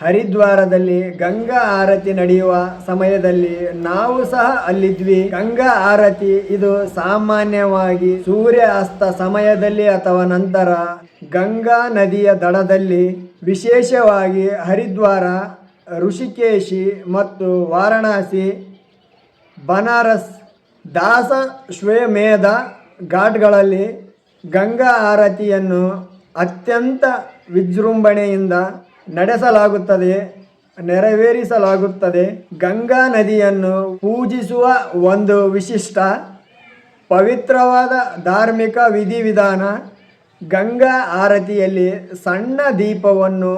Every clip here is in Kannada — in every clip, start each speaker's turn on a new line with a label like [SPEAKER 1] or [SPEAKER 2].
[SPEAKER 1] ಹರಿದ್ವಾರದಲ್ಲಿ ಗಂಗಾ ಆರತಿ ನಡೆಯುವ ಸಮಯದಲ್ಲಿ ನಾವು ಸಹ ಅಲ್ಲಿದ್ವಿ. ಗಂಗಾ ಆರತಿ ಇದು ಸಾಮಾನ್ಯವಾಗಿ ಸೂರ್ಯ ಅಸ್ತ ಸಮಯದಲ್ಲಿ ಅಥವಾ ನಂತರ ಗಂಗಾ ನದಿಯ ದಡದಲ್ಲಿ, ವಿಶೇಷವಾಗಿ ಹರಿದ್ವಾರ, ಋಷಿಕೇಶಿ ಮತ್ತು ವಾರಣಾಸಿ, ಬನಾರಸ್, ದಾಸಶ್ವೇಮೇಧ ಘಾಟ್ಗಳಲ್ಲಿ ಗಂಗಾ ಆರತಿಯನ್ನು ಅತ್ಯಂತ ವಿಜೃಂಭಣೆಯಿಂದ ನೆರವೇರಿಸಲಾಗುತ್ತದೆ. ಗಂಗಾ ನದಿಯನ್ನು ಪೂಜಿಸುವ ಒಂದು ವಿಶಿಷ್ಟ ಪವಿತ್ರವಾದ ಧಾರ್ಮಿಕ ವಿಧಿವಿಧಾನ. ಗಂಗಾ ಆರತಿಯಲ್ಲಿ ಸಣ್ಣ ದೀಪವನ್ನು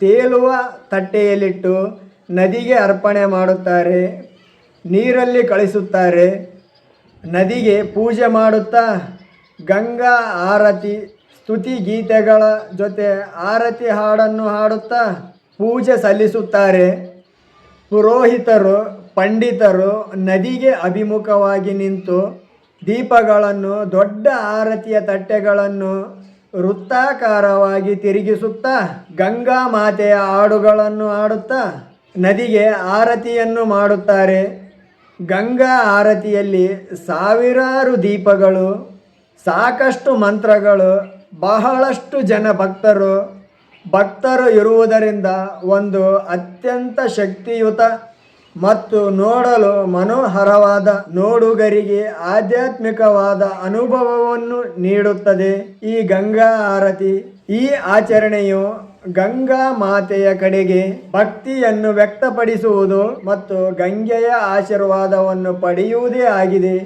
[SPEAKER 1] ತೇಲುವ ತಟ್ಟೆಯಲ್ಲಿಟ್ಟು ನದಿಗೆ ಅರ್ಪಣೆ ಮಾಡುತ್ತಾರೆ, ನೀರಲ್ಲಿ ಕಳಿಸುತ್ತಾರೆ. ನದಿಗೆ ಪೂಜೆ ಮಾಡುತ್ತಾ ಗಂಗಾ ಆರತಿ ಸ್ತುತಿ ಗೀತೆಗಳ ಜೊತೆ ಆರತಿ ಹಾಡನ್ನು ಹಾಡುತ್ತಾ ಪೂಜೆ ಸಲ್ಲಿಸುತ್ತಾರೆ. ಪುರೋಹಿತರು, ಪಂಡಿತರು ನದಿಗೆ ಅಭಿಮುಖವಾಗಿ ನಿಂತು ದೀಪಗಳನ್ನು, ದೊಡ್ಡ ಆರತಿಯ ತಟ್ಟೆಗಳನ್ನು ವೃತ್ತಾಕಾರವಾಗಿ ತಿರುಗಿಸುತ್ತಾ ಗಂಗಾ ಮಾತೆಯ ಹಾಡುಗಳನ್ನು ಹಾಡುತ್ತಾ ನದಿಗೆ ಆರತಿಯನ್ನು ಮಾಡುತ್ತಾರೆ. ಗಂಗಾ ಆರತಿಯಲ್ಲಿ ಸಾವಿರಾರು ದೀಪಗಳು, ಸಾಕಷ್ಟು ಮಂತ್ರಗಳು, ಬಹಳಷ್ಟು ಜನ ಭಕ್ತರು ಇರುವುದರಿಂದ ಒಂದು ಅತ್ಯಂತ ಶಕ್ತಿಯುತ ಮತ್ತು ನೋಡಲು ಮನೋಹರವಾದ, ನೋಡುಗರಿಗೆ ಆಧ್ಯಾತ್ಮಿಕವಾದ ಅನುಭವವನ್ನು ನೀಡುತ್ತದೆ. ಈ ಗಂಗಾ ಆರತಿ, ಈ ಆಚರಣೆಯು ಗಂಗಾ ಮಾತೆಯ ಕಡೆಗೆ ಭಕ್ತಿಯನ್ನು ವ್ಯಕ್ತಪಡಿಸುವುದು ಮತ್ತು ಗಂಗೆಯ ಆಶೀರ್ವಾದವನ್ನು ಪಡೆಯುವುದೇ ಆಗಿದೆ.